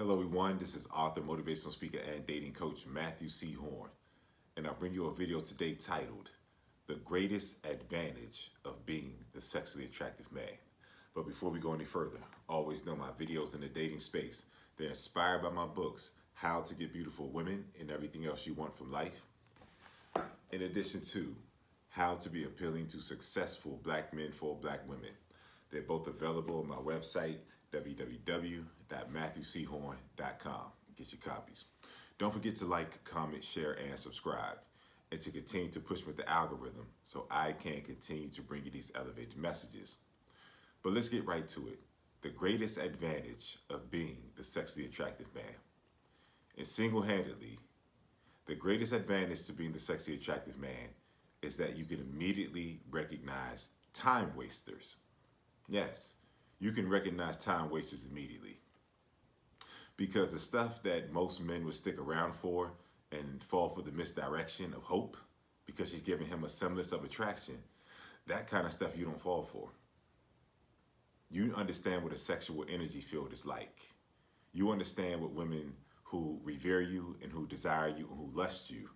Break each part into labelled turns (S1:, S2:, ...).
S1: Hello, everyone. This is author, motivational speaker, and dating coach Matthew C. Horne, and I'll bring you a video today titled "The Greatest Advantage of Being the Sexually Attractive Man." But before we go any further, always know my videos in the dating space. They're inspired by my books, How to Get Beautiful Women and Everything Else You Want from Life, in addition to How to Be Appealing to Successful Black Men for Black Women. They're both available on my website, www.matthewchorne.com. Get your copies. Don't forget to like, comment, share, and subscribe, and to continue to push with the algorithm so I can continue to bring you these elevated messages. But let's get right to it. The greatest advantage of being the sexually attractive man. And single-handedly, the greatest advantage to being the sexually attractive man is that you can immediately recognize time wasters. Yes, you can recognize time wasters immediately. Because the stuff that most men would stick around for and fall for the misdirection of hope, because she's giving him a semblance of attraction, that kind of stuff you don't fall for. You understand what a sexual energy field is like. You understand what women who revere you and who desire you and who lust you,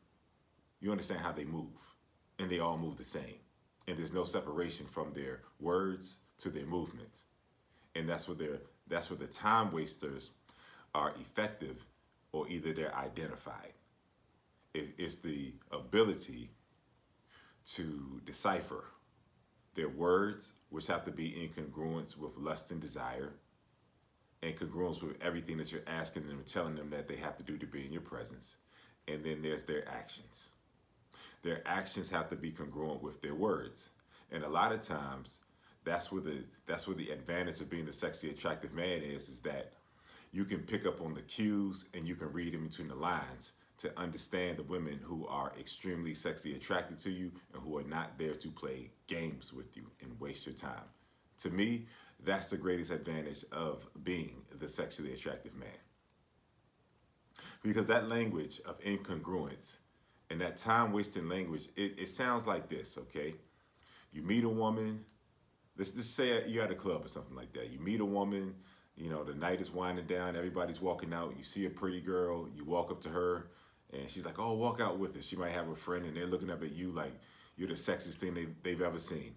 S1: you understand how they move. And they all move the same. And there's no separation from their words to their movements. And that's where the time wasters are effective, or either they're identified. It's the ability to decipher their words, which have to be in congruence with lust and desire, and congruence with everything that you're asking them and telling them that they have to do to be in your presence. And then there's their actions. Their actions have to be congruent with their words. And a lot of times, that's where the advantage of being the sexually attractive man is that you can pick up on the cues and you can read in between the lines to understand the women who are extremely sexually attracted to you and who are not there to play games with you and waste your time. To me, that's the greatest advantage of being the sexually attractive man. Because that language of incongruence and that time-wasting language, it sounds like this, okay? You meet a woman, let's say you're at a club or something like that. You meet a woman, you know, the night is winding down, everybody's walking out, you see a pretty girl, you walk up to her, and she's like, oh, walk out with us. She might have a friend, and they're looking up at you like you're the sexiest thing they've ever seen.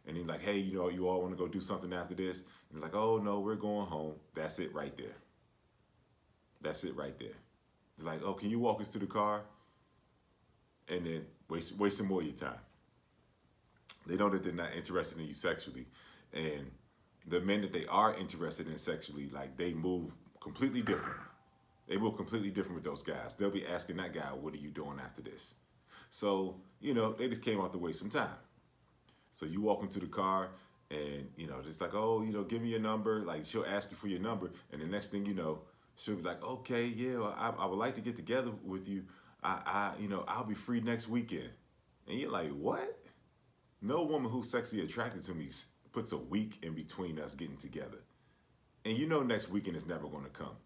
S1: And he's like, hey, you know, you all want to go do something after this? And he's like, oh, no, we're going home. That's it right there. That's it right there. They're like, oh, can you walk us to the car? And then waste some more of your time. They know that they're not interested in you sexually. And the men that they are interested in sexually, like, they move completely different. They move completely different with those guys. They'll be asking that guy, what are you doing after this? So, you know, they just came out to waste some time. So you walk into the car and, you know, just like, oh, you know, give me your number. Like, she'll ask you for your number. And the next thing you know, she'll be like, okay, yeah, well, I would like to get together with you. You know, I'll be free next weekend. And you're like, what? No woman who's sexually attracted to me puts a week in between us getting together. And you know next weekend is never going to come.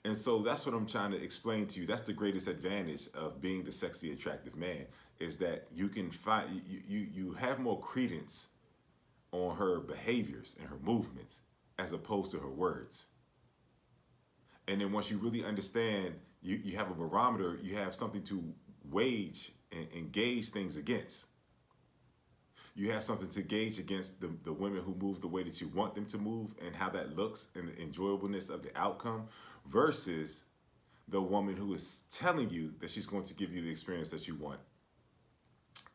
S1: And so that's what I'm trying to explain to you. That's the greatest advantage of being the sexually attractive man, is that you can find, you have more credence on her behaviors and her movements as opposed to her words. And then once you really understand, you have a barometer, you have something to wage and gauge things against. You have something to gauge against the women who move the way that you want them to move and how that looks and the enjoyableness of the outcome versus the woman who is telling you that she's going to give you the experience that you want.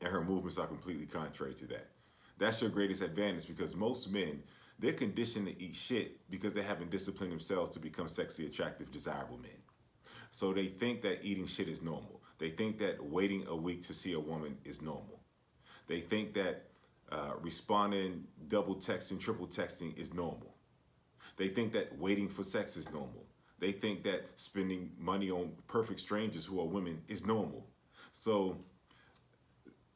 S1: And her movements are completely contrary to that. That's your greatest advantage, because most men, they're conditioned to eat shit because they haven't disciplined themselves to become sexually attractive, desirable men. So they think that eating shit is normal. They think that waiting a week to see a woman is normal. They think that responding, double texting, triple texting is normal. They think that waiting for sex is normal. They think that spending money on perfect strangers who are women is normal. So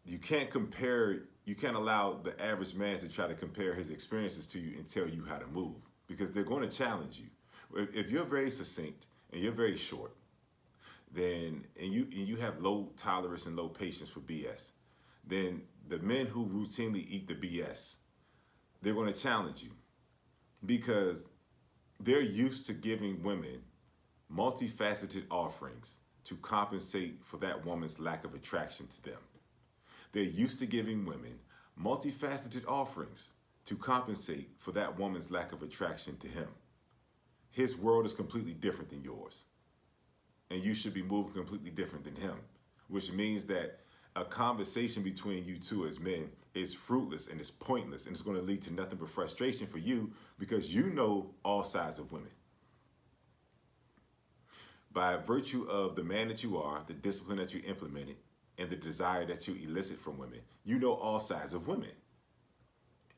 S1: you can't allow the average man to try to compare his experiences to you and tell you how to move, because they're going to challenge you. If you're very succinct and you're very short, then and you have low tolerance and low patience for BS, then the men who routinely eat the BS, they're going to challenge you, because They're used to giving women multifaceted offerings to compensate for that woman's lack of attraction to them. They're used to giving women multifaceted offerings to compensate for that woman's lack of attraction to him. His world is completely different than yours, and you should be moving completely different than him, which means that a conversation between you two as men is fruitless and it's pointless, and it's going to lead to nothing but frustration for you because you know all sides of women. By virtue of the man that you are, the discipline that you implemented, and the desire that you elicit from women, you know all sides of women.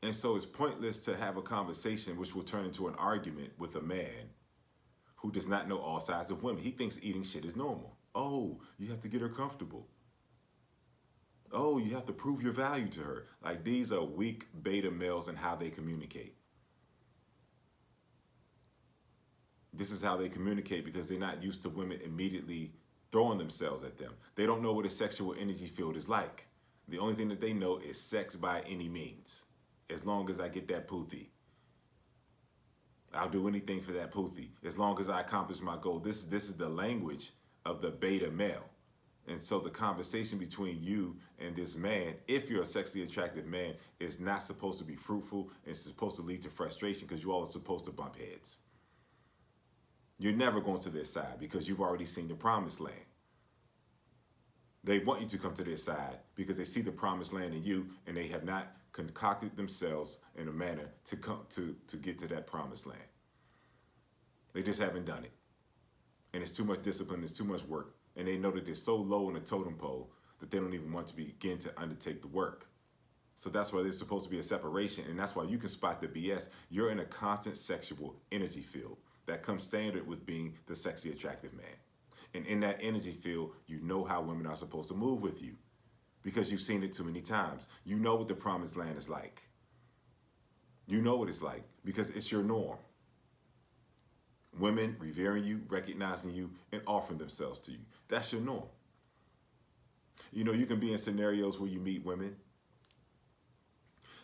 S1: And so it's pointless to have a conversation which will turn into an argument with a man who does not know all sides of women. He thinks eating shit is normal. Oh, you have to get her comfortable. Oh, you have to prove your value to her. Like, these are weak beta males and how they communicate. This is how they communicate because they're not used to women immediately throwing themselves at them. They don't know what a sexual energy field is like. The only thing that they know is sex by any means. As long as I get that poothie, I'll do anything for that poothie. As long as I accomplish my goal. This is the language of the beta male. And so the conversation between you and this man, if you're a sexually attractive man, is not supposed to be fruitful. It's supposed to lead to frustration because you all are supposed to bump heads. You're never going to their side because you've already seen the promised land. They want you to come to their side because they see the promised land in you, and they have not concocted themselves in a manner to come to get to that promised land. They just haven't done it. And it's too much discipline, it's too much work. And they know that they're so low on the totem pole that they don't even want to begin to undertake the work. So that's why there's supposed to be a separation, and that's why you can spot the BS. You're in a constant sexual energy field that comes standard with being the sexy attractive man. And in that energy field, you know how women are supposed to move with you because you've seen it too many times. You know what the promised land is like. You know what it's like because it's your norm. Women revering you, recognizing you, and offering themselves to you. That's your norm. You know, you can be in scenarios where you meet women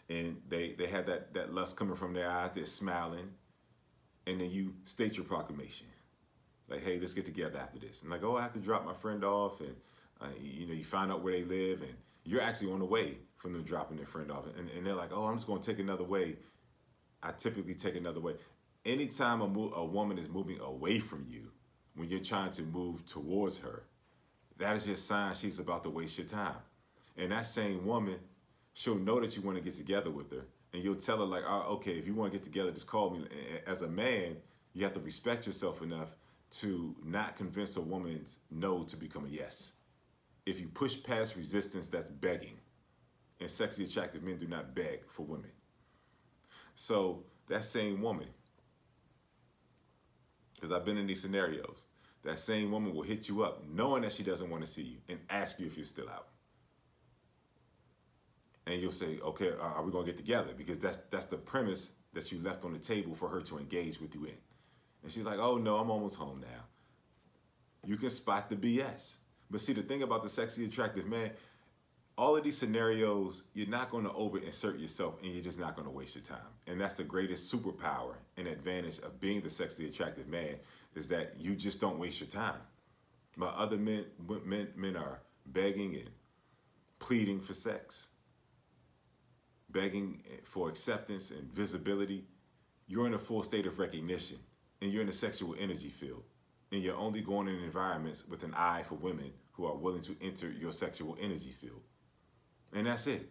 S1: and they have that lust coming from their eyes, they're smiling, and then you state your proclamation. Like, hey, let's get together after this. And like, oh, I have to drop my friend off, and you find out where they live, and you're actually on the way from them dropping their friend off. And they're like, oh, I'm just going to take another way. I typically take another way. Anytime a woman is moving away from you, when you're trying to move towards her, that is just a sign she's about to waste your time. And that same woman, she'll know that you want to get together with her, and you'll tell her like, oh, okay, if you want to get together, just call me. As a man, you have to respect yourself enough to not convince a woman's no to become a yes. If you push past resistance, that's begging. And sexually attractive men do not beg for women. So that same woman, because I've been in these scenarios, that same woman will hit you up knowing that she doesn't want to see you and ask you if you're still out. And you'll say, okay, are we going to get together? Because that's the premise that you left on the table for her to engage with you in. And she's like, oh no, I'm almost home now. You can spot the BS. But see, the thing about the sexy attractive man, all of these scenarios, you're not going to over-insert yourself, and you're just not going to waste your time. And that's the greatest superpower and advantage of being the sexy attractive man, is that you just don't waste your time. But other men are begging and pleading for sex, begging for acceptance and visibility. You're in a full state of recognition, and you're in the sexual energy field, and you're only going in environments with an eye for women who are willing to enter your sexual energy field. And that's it.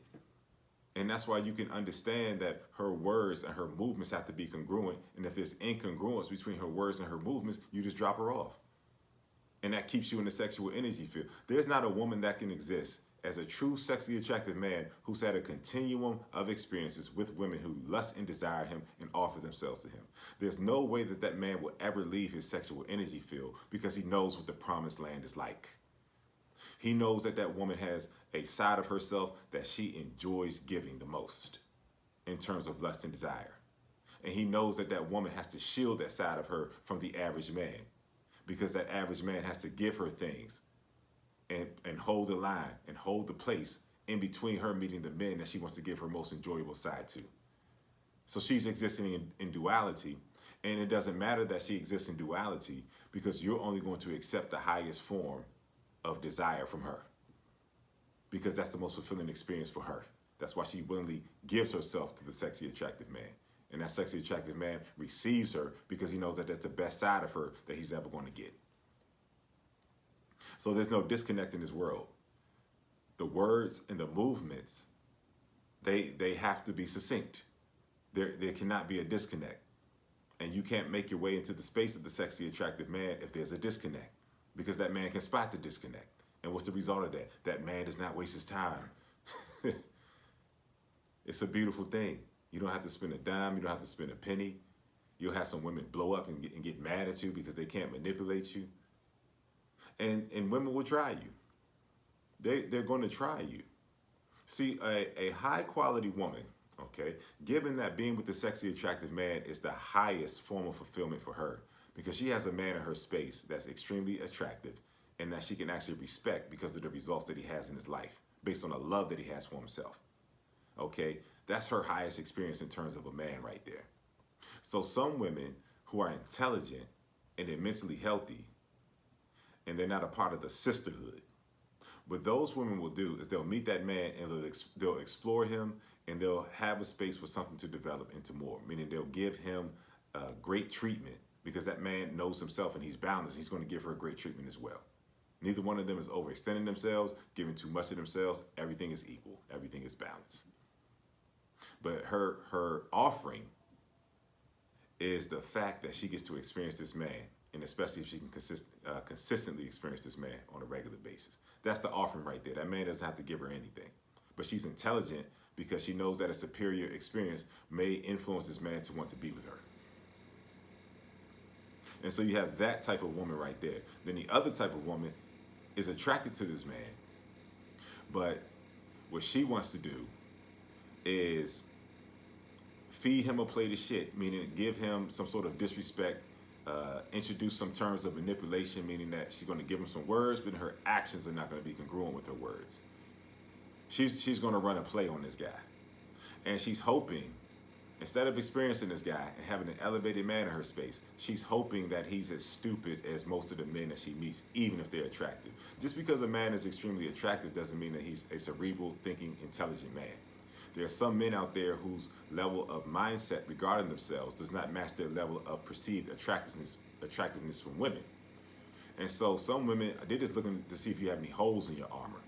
S1: And that's why you can understand that her words and her movements have to be congruent. And if there's incongruence between her words and her movements, you just drop her off. And that keeps you in the sexual energy field. There's not a woman that can exist as a true sexually attractive man who's had a continuum of experiences with women who lust and desire him and offer themselves to him. There's no way that that man will ever leave his sexual energy field because he knows what the promised land is like. He knows that that woman has a side of herself that she enjoys giving the most in terms of lust and desire. And he knows that that woman has to shield that side of her from the average man, because that average man has to give her things and hold the line and hold the place in between her meeting the men that she wants to give her most enjoyable side to. So she's existing in duality, And it doesn't matter that she exists in duality, because you're only going to accept the highest form of desire from her, because that's the most fulfilling experience for her. That's why she willingly gives herself to the sexy, attractive man. And that sexy, attractive man receives her because he knows that that's the best side of her that he's ever going to get. So there's no disconnect in this world. The words and the movements, they have to be succinct. There cannot be a disconnect. And you can't make your way into the space of the sexy, attractive man if there's a disconnect, because that man can spot the disconnect. And what's the result of that? That man does not waste his time. It's a beautiful thing. You don't have to spend a dime. You don't have to spend a penny. You'll have some women blow up and get mad at you because they can't manipulate you. And women will try you. They're going to try you. See, a high quality woman, okay, given that being with the sexy, attractive man is the highest form of fulfillment for her, because she has a man in her space that's extremely attractive and that she can actually respect because of the results that he has in his life, based on the love that he has for himself. Okay, that's her highest experience in terms of a man right there. So some women who are intelligent and they're mentally healthy and they're not a part of the sisterhood, what those women will do is they'll meet that man and they'll explore him, and they'll have a space for something to develop into more, meaning they'll give him great treatment, because that man knows himself and he's balanced. He's going to give her great treatment as well. Neither one of them is overextending themselves, giving too much of themselves. Everything is equal. Everything is balanced. But her offering is the fact that she gets to experience this man, and especially if she can consistently experience this man on a regular basis. That's the offering right there. That man doesn't have to give her anything. But she's intelligent because she knows that a superior experience may influence this man to want to be with her. And so you have that type of woman right there. Then the other type of woman is attracted to this man, but what she wants to do is feed him a plate of shit, meaning give him some sort of disrespect, introduce some terms of manipulation, meaning that she's going to give him some words, but her actions are not going to be congruent with her words. She's going to run a play on this guy. And she's hoping, instead of experiencing this guy and having an elevated man in her space, she's hoping that he's as stupid as most of the men that she meets, even if they're attractive. Just because a man is extremely attractive doesn't mean that he's a cerebral, thinking, intelligent man. There are some men out there whose level of mindset regarding themselves does not match their level of perceived attractiveness from women. And so some women, they're just looking to see if you have any holes in your armor.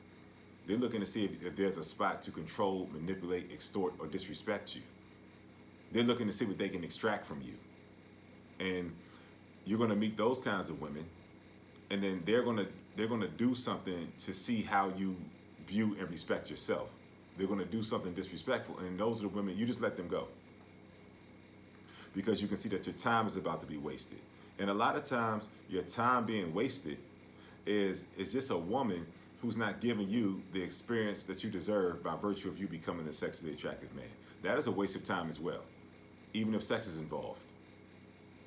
S1: They're looking to see if there's a spot to control, manipulate, extort, or disrespect you. They're looking to see what they can extract from you. And you're going to meet those kinds of women, and then they're going to do something to see how you view and respect yourself. They're going to do something disrespectful, and those are the women, you just let them go. Because you can see that your time is about to be wasted. And a lot of times, your time being wasted is just a woman who's not giving you the experience that you deserve by virtue of you becoming a sexually attractive man. That is a waste of time as well, even if sex is involved.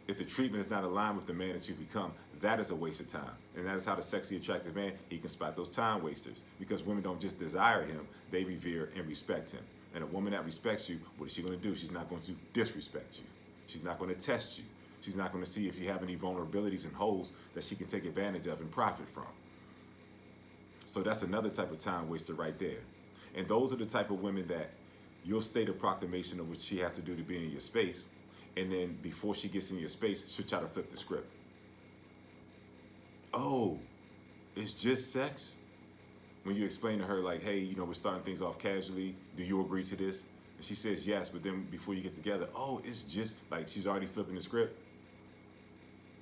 S1: If the treatment is not aligned with the man that you become, that is a waste of time. And that is how the sexy, attractive man, he can spot those time wasters. Because women don't just desire him, they revere and respect him. And a woman that respects you, what is she going to do? She's not going to disrespect you. She's not going to test you. She's not going to see if you have any vulnerabilities and holes that she can take advantage of and profit from. So that's another type of time waster right there. And those are the type of women that you'll state a proclamation of what she has to do to be in your space. And then before she gets in your space, she'll try to flip the script. Oh, it's just sex? When you explain to her, like, hey, we're starting things off casually. Do you agree to this? And she says yes, but then before you get together, oh, it's just, like, she's already flipping the script.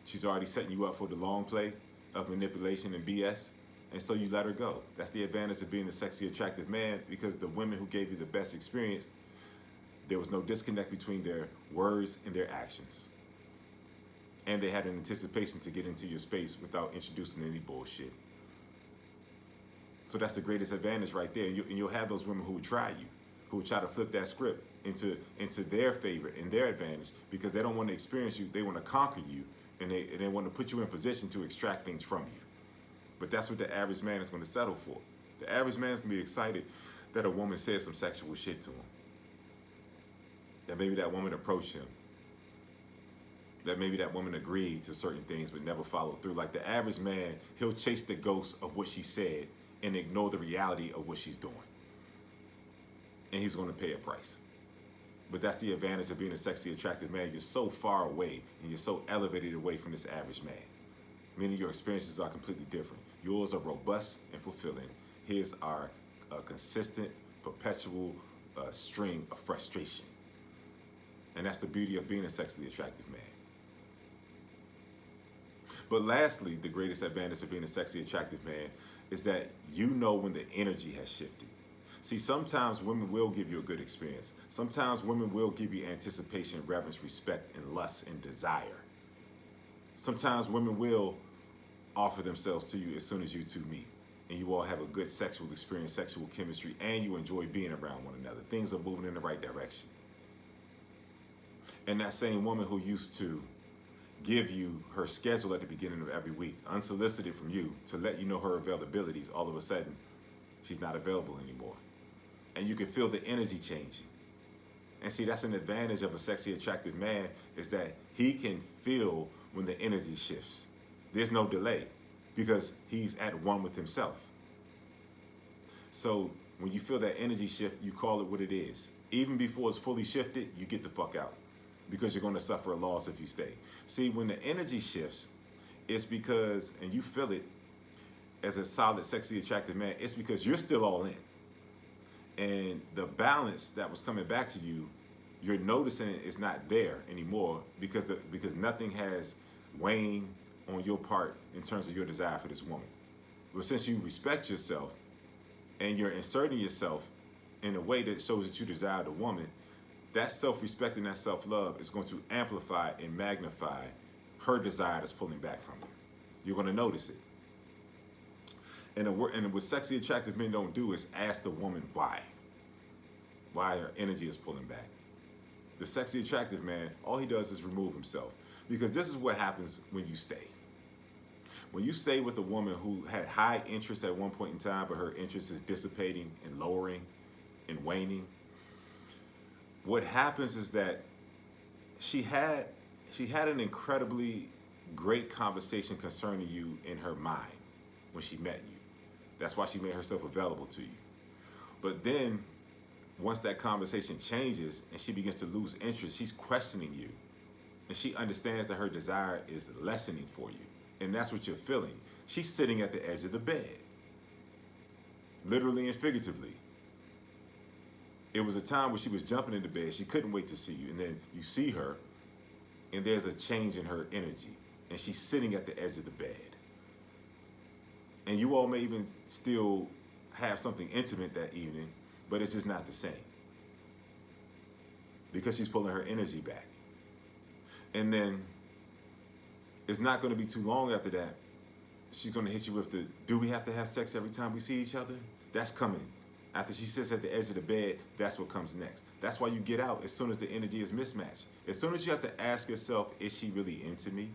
S1: She's already setting you up for the long play of manipulation and BS. And so you let her go. That's the advantage of being a sexy, attractive man, because the women who gave you the best experience, there was no disconnect between their words and their actions. And they had an anticipation to get into your space without introducing any bullshit. So that's the greatest advantage right there. And you'll have those women who will try you, who will try to flip that script into their favor and their advantage, because they don't want to experience you. They want to conquer you, and they want to put you in position to extract things from you. But that's what the average man is going to settle for. The average man is going to be excited that a woman said some sexual shit to him. That maybe that woman approached him that maybe that woman agreed to certain things but never followed through. Like the average man, he'll chase the ghost of what she said and ignore the reality of what she's doing. And he's going to pay a price. But that's the advantage of being a sexy, attractive man. You're so far away and you're so elevated away from this average man. Meaning your experiences are completely different. Yours are robust and fulfilling. His are a consistent, perpetual string of frustration. And that's the beauty of being a sexually attractive man. But lastly, the greatest advantage of being a sexually attractive man is that you know when the energy has shifted. See, sometimes women will give you a good experience. Sometimes women will give you anticipation, reverence, respect, and lust and desire. Sometimes women will offer themselves to you as soon as you two meet. And you all have a good sexual experience, sexual chemistry, and you enjoy being around one another. Things are moving in the right direction. And that same woman who used to give you her schedule at the beginning of every week, unsolicited from you, to let you know her availabilities, all of a sudden, she's not available anymore. And you can feel the energy changing. And see, that's an advantage of a sexually attractive man, is that he can feel when the energy shifts. There's no delay because he's at one with himself. So when you feel that energy shift, you call it what it is. Even before it's fully shifted, you get the fuck out because you're going to suffer a loss if you stay. See, when the energy shifts, it's because, and you feel it as a solid, sexy, attractive man, it's because you're still all in. And the balance that was coming back to you, you're noticing it's not there anymore because nothing has waned on your part in terms of your desire for this woman. But since you respect yourself and you're inserting yourself in a way that shows that you desire the woman, that self-respect and that self-love is going to amplify and magnify her desire that's pulling back from you. You're going to notice it. And what sexy, attractive men don't do is ask the woman why her energy is pulling back. The sexy, attractive man, all he does is remove himself. Because this is what happens when you stay. When you stay with a woman who had high interest at one point in time, but her interest is dissipating and lowering and waning, what happens is that she had an incredibly great conversation concerning you in her mind when she met you. That's why she made herself available to you. But then, once that conversation changes and she begins to lose interest, she's questioning you. And she understands that her desire is lessening for you. And that's what you're feeling. She's sitting at the edge of the bed. Literally and figuratively. It was a time where she was jumping into bed. She couldn't wait to see you. And then you see her, and there's a change in her energy. And she's sitting at the edge of the bed. And you all may even still have something intimate that evening, but it's just not the same. Because she's pulling her energy back. And then it's not going to be too long after that. She's going to hit you with the, do we have to have sex every time we see each other? That's coming. After she sits at the edge of the bed, that's what comes next. That's why you get out as soon as the energy is mismatched. As soon as you have to ask yourself, is she really into me?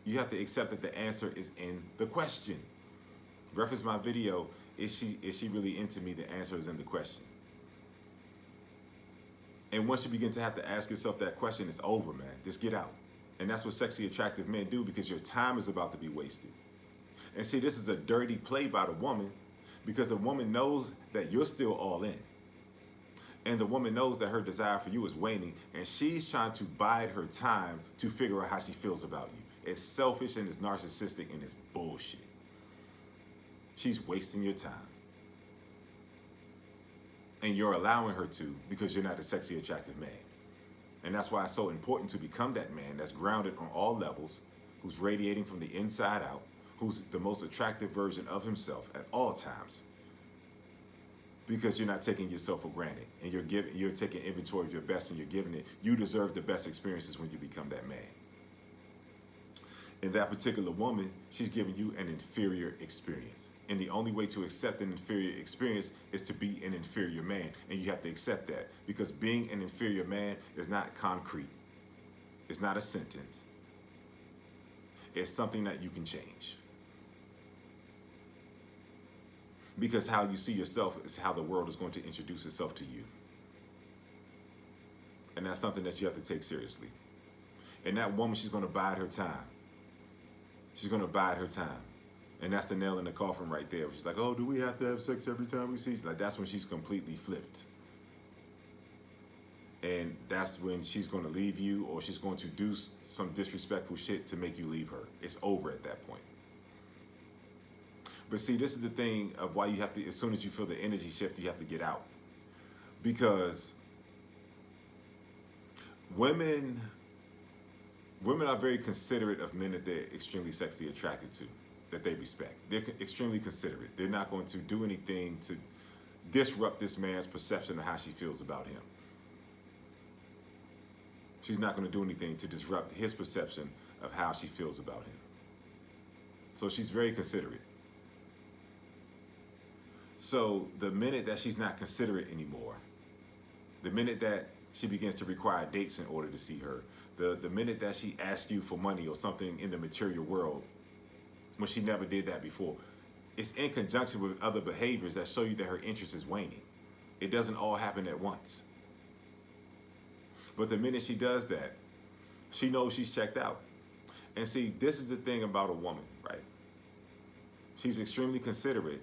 S1: You have to accept that the answer is in the question. Reference my video, is she really into me? The answer is in the question. And once you begin to have to ask yourself that question, it's over, man. Just get out. And that's what sexy, attractive men do, because your time is about to be wasted. And see, this is a dirty play by the woman, because the woman knows that you're still all in. And the woman knows that her desire for you is waning, and she's trying to bide her time to figure out how she feels about you. It's selfish and it's narcissistic and it's bullshit. She's wasting your time. And you're allowing her to, because you're not a sexy, attractive man. And that's why it's so important to become that man that's grounded on all levels, who's radiating from the inside out, who's the most attractive version of himself at all times. Because you're not taking yourself for granted, and you're taking inventory of your best, and you're giving it. You deserve the best experiences when you become that man. And that particular woman, she's giving you an inferior experience. And the only way to accept an inferior experience is to be an inferior man. And you have to accept that, because being an inferior man is not concrete. It's not a sentence. It's something that you can change. Because how you see yourself is how the world is going to introduce itself to you. And that's something that you have to take seriously. And that woman, she's going to bide her time. She's going to bide her time. And that's the nail in the coffin right there. She's like, oh, do we have to have sex every time we see? Like, that's when she's completely flipped. And that's when she's going to leave you, or she's going to do some disrespectful shit to make you leave her. It's over at that point. But see, this is the thing of why you have to, as soon as you feel the energy shift, you have to get out. Because women are very considerate of men that they're extremely sexually attracted to, that they respect. They're extremely considerate. They're not going to do anything to disrupt this man's perception of how she feels about him. She's not going to do anything to disrupt his perception of how she feels about him. So she's very considerate. So the minute that she's not considerate anymore, the minute that she begins to require dates in order to see her, the minute that she asks you for money or something in the material world, when she never did that before, it's in conjunction with other behaviors that show you that her interest is waning. It doesn't all happen at once. But the minute she does that, she knows she's checked out. And see, this is the thing about a woman, right? She's extremely considerate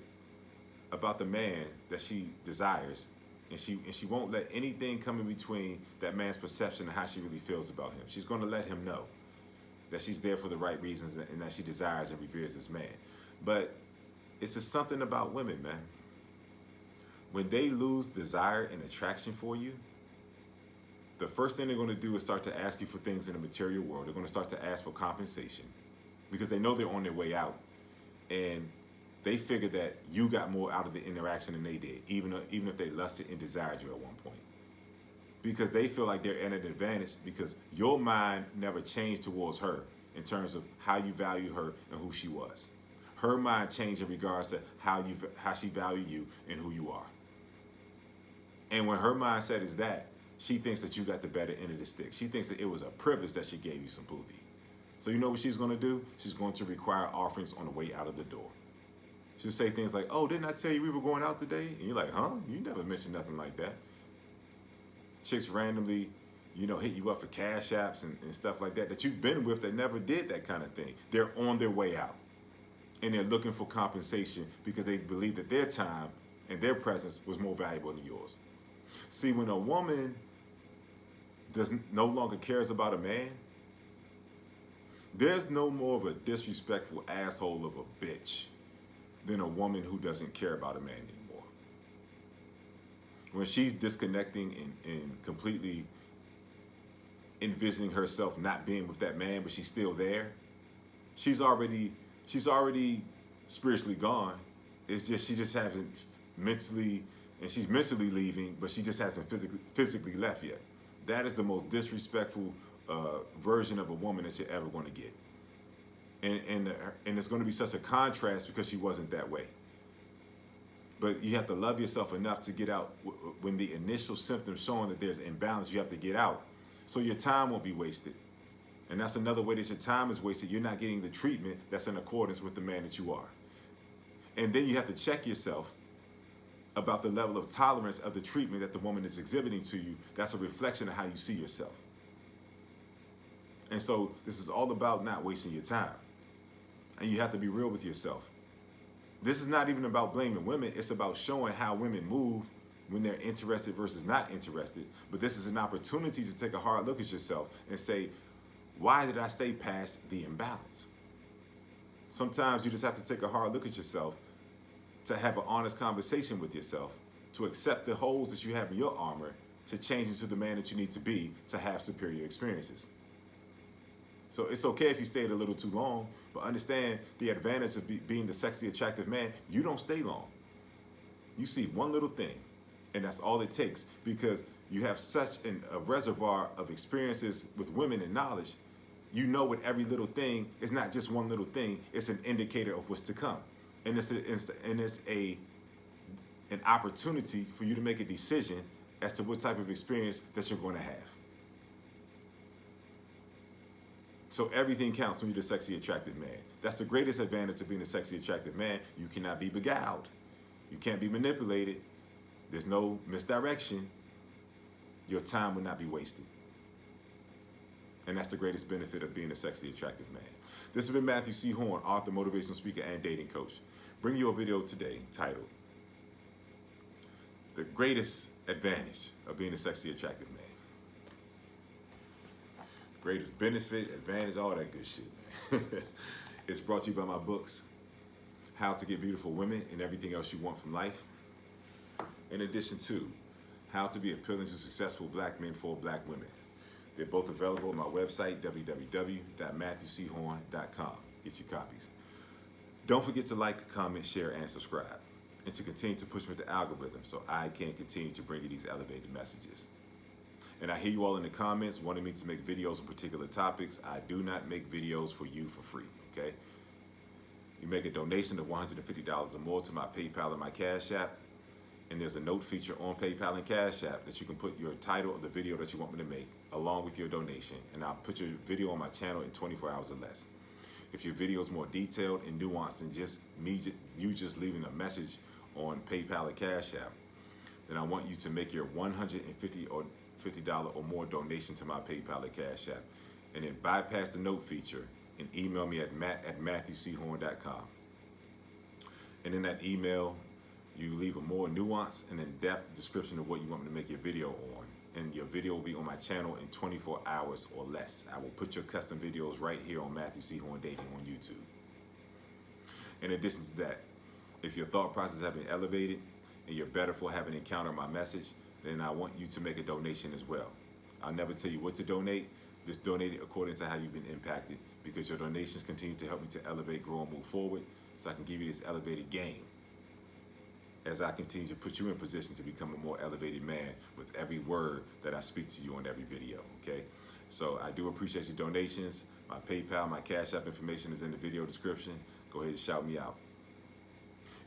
S1: about the man that she desires, and she won't let anything come in between that man's perception of how she really feels about him. She's going to let him know that she's there for the right reasons and that she desires and reveres this man. But it's just something about women, man. When they lose desire and attraction for you, the first thing they're going to do is start to ask you for things in the material world. They're going to start to ask for compensation because they know they're on their way out. And they figure that you got more out of the interaction than they did, even if they lusted and desired you at one point. Because they feel like they're at an advantage because your mind never changed towards her in terms of how you value her and who she was. Her mind changed in regards to how she valued you and who you are. And when her mindset is that, she thinks that you got the better end of the stick. She thinks that it was a privilege that she gave you some booty. So you know what she's going to do? She's going to require offerings on the way out of the door. She'll say things like, oh, didn't I tell you we were going out today? And you're like, huh? You never mentioned nothing like that. Chicks randomly, hit you up for cash apps and stuff like that you've been with that never did that kind of thing. They're on their way out. And they're looking for compensation because they believe that their time and their presence was more valuable than yours. See, when a woman no longer cares about a man, there's no more of a disrespectful asshole of a bitch than a woman who doesn't care about a man anymore. When she's disconnecting and completely envisioning herself not being with that man, but she's still there, she's already spiritually gone. It's just she just hasn't mentally, and she's mentally leaving, but she just hasn't physically left yet. That is the most disrespectful version of a woman that you're ever going to get. And it's going to be such a contrast because she wasn't that way. But you have to love yourself enough to get out when the initial symptoms showing that there's imbalance. You have to get out so your time won't be wasted. And that's another way that your time is wasted. You're not getting the treatment that's in accordance with the man that you are. And then you have to check yourself about the level of tolerance of the treatment that the woman is exhibiting to you. That's a reflection of how you see yourself. And so this is all about not wasting your time. And you have to be real with yourself. This is not even about blaming women. It's about showing how women move when they're interested versus not interested. But this is an opportunity to take a hard look at yourself and say, why did I stay past the imbalance? Sometimes you just have to take a hard look at yourself to have an honest conversation with yourself, to accept the holes that you have in your armor, to change into the man that you need to be to have superior experiences. So it's okay if you stayed a little too long, but understand the advantage of being the sexy, attractive man. You don't stay long. You see one little thing, and that's all it takes, because you have such a reservoir of experiences with women and knowledge. You know with every little thing, it's not just one little thing, it's an indicator of what's to come. And it's an opportunity for you to make a decision as to what type of experience that you're going to have. So everything counts when you're the sexy, attractive man. That's the greatest advantage of being a sexy, attractive man. You cannot be beguiled. You can't be manipulated. There's no misdirection. Your time will not be wasted. And that's the greatest benefit of being a sexually attractive man. This has been Matthew C. Horne, author, motivational speaker, and dating coach. Bringing you a video today titled, The Greatest Advantage of Being a Sexually Attractive Man. Greatest benefit, advantage, all that good shit, man. It's brought to you by my books, How to Get Beautiful Women and Everything Else You Want from Life. In addition to How to Be Appealing to Successful Black Men for Black Women. They're both available on my website, www.matthewchorne.com. Get your copies. Don't forget to like, comment, share, and subscribe. And to continue to push me with the algorithm so I can continue to bring you these elevated messages. And I hear you all in the comments wanting me to make videos on particular topics. I do not make videos for you for free, okay? You make a donation of $150 or more to my PayPal and my Cash App. And there's a note feature on PayPal and Cash App that you can put your title of the video that you want me to make along with your donation. And I'll put your video on my channel in 24 hours or less. If your video is more detailed and nuanced than just you just leaving a message on PayPal or Cash App, then I want you to make your $150 or $50 or more donation to my PayPal or Cash App. And then bypass the note feature and email me at matt@matthewchorne.com. And in that email, you leave a more nuanced and in-depth description of what you want me to make your video on. And your video will be on my channel in 24 hours or less. I will put your custom videos right here on Matthew C. Horne Dating on YouTube. In addition to that, if your thought process has been elevated and you're better for having encountered my message, then I want you to make a donation as well. I'll never tell you what to donate. Just donate it according to how you've been impacted, because your donations continue to help me to elevate, grow, and move forward so I can give you this elevated game as I continue to put you in position to become a more elevated man with every word that I speak to you on every video, okay? So I do appreciate your donations. My PayPal, my Cash App information is in the video description. Go ahead and shout me out.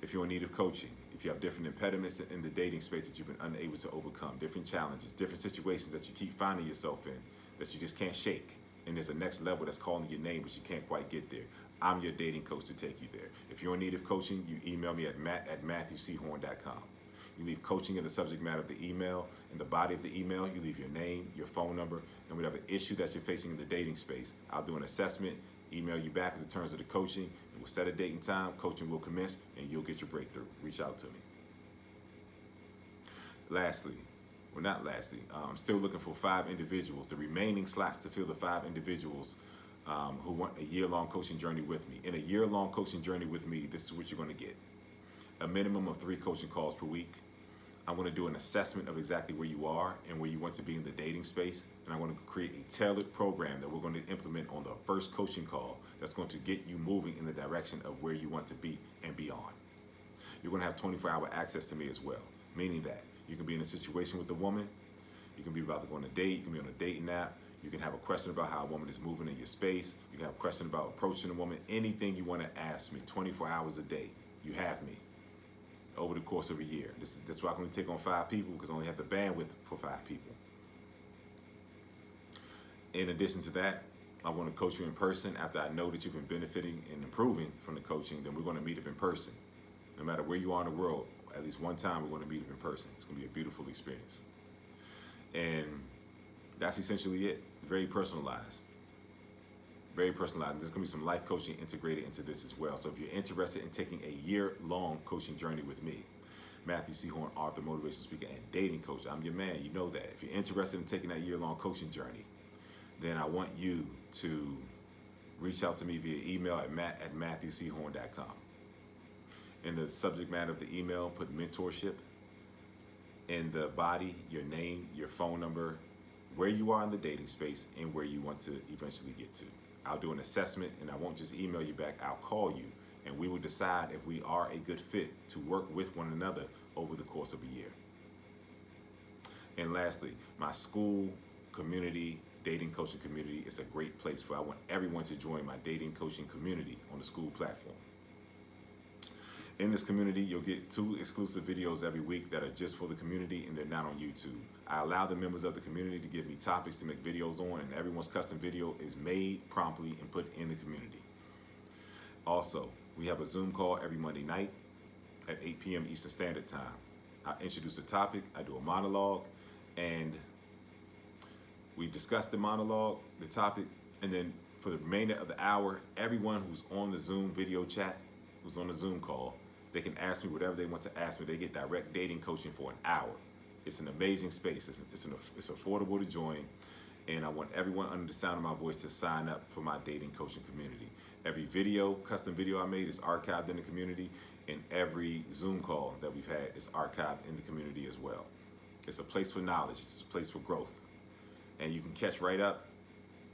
S1: If you're in need of coaching, if you have different impediments in the dating space that you've been unable to overcome, different challenges, different situations that you keep finding yourself in that you just can't shake, and there's a next level that's calling your name but you can't quite get there, I'm your dating coach to take you there. If you're in need of coaching, you email me at matt@matthewchorne.com. You leave coaching in the subject matter of the email. In the body of the email, you leave your name, your phone number, and whatever issue that you're facing in the dating space. I'll do an assessment, email you back in the terms of the coaching, and we'll set a date and time. Coaching will commence, and you'll get your breakthrough. Reach out to me. I'm still looking for 5 individuals, the remaining slots to fill the 5 individuals who want a year-long coaching journey with me. In a year-long coaching journey with me, this is what you're going to get. A minimum of 3 coaching calls per week. I'm going to do an assessment of exactly where you are and where you want to be in the dating space. And I'm going to create a tailored program that we're going to implement on the first coaching call that's going to get you moving in the direction of where you want to be and beyond. You're going to have 24-hour access to me as well, meaning that you can be in a situation with a woman, you can be about to go on a date, you can be on a dating app, you can have a question about how a woman is moving in your space, you can have a question about approaching a woman, anything you want to ask me, 24 hours a day, you have me over the course of a year. This is why I'm going to take on 5 people, because I only have the bandwidth for 5 people. In addition to that, I want to coach you in person. After I know that you've been benefiting and improving from the coaching, then we're going to meet up in person. No matter where you are in the world, at least one time we're going to meet up in person. It's going to be a beautiful experience. And that's essentially it. Very personalized. Very personalized. There's going to be some life coaching integrated into this as well. So if you're interested in taking a year-long coaching journey with me, Matthew C. Horne, author, motivational speaker, and dating coach, I'm your man. You know that. If you're interested in taking that year-long coaching journey, then I want you to reach out to me via email at matt@matthewchorne.com. In the subject matter of the email, put mentorship. In the body, your name, your phone number, where you are in the dating space, and where you want to eventually get to. I'll do an assessment, and I won't just email you back. I'll call you, and we will decide if we are a good fit to work with one another over the course of a year. And lastly, my school community, dating coaching community, is a great place for I want everyone to join my dating coaching community on the school platform. In this community, you'll get 2 exclusive videos every week that are just for the community, and they're not on YouTube. I allow the members of the community to give me topics to make videos on, and everyone's custom video is made promptly and put in the community. Also, we have a Zoom call every Monday night at 8 p.m. Eastern Standard Time. I introduce a topic, I do a monologue, and We discuss the monologue, the topic, and then for the remainder of the hour, everyone who's on the Zoom video chat, who's on the Zoom call, they can ask me whatever they want to ask me. They get direct dating coaching for an hour. It's an amazing space. It's affordable to join. And I want everyone under the sound of my voice to sign up for my dating coaching community. Every video, custom video I made is archived in the community, and every Zoom call that we've had is archived in the community as well. It's a place for knowledge. It's a place for growth. And you can catch right up.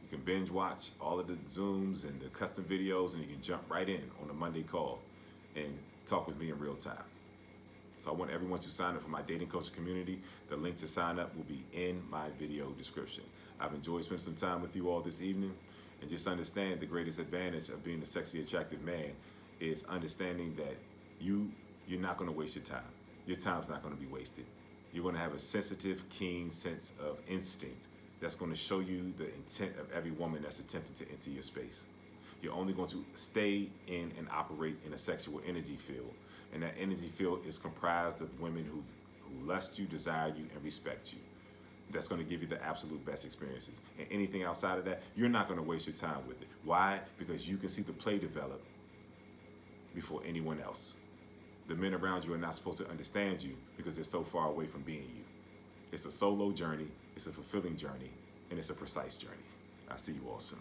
S1: You can binge watch all of the Zooms and the custom videos, and you can jump right in on a Monday call and talk with me in real time. So I want everyone to sign up for my dating coaching community. The link to sign up will be in my video description. I've enjoyed spending some time with you all this evening, and just understand the greatest advantage of being a sexy, attractive man is understanding that you're not going to waste your time. Your time's not going to be wasted. You're going to have a sensitive, keen sense of instinct that's going to show you the intent of every woman that's attempting to enter your space. You're only going to stay in and operate in a sexual energy field, and that energy field is comprised of women who lust you, desire you, and respect you. That's going to give you the absolute best experiences. And anything outside of that, you're not going to waste your time with it. Why? Because you can see the play develop before anyone else. The men around you are not supposed to understand you because they're so far away from being you. It's a solo journey, it's a fulfilling journey, and it's a precise journey. I'll see you all soon.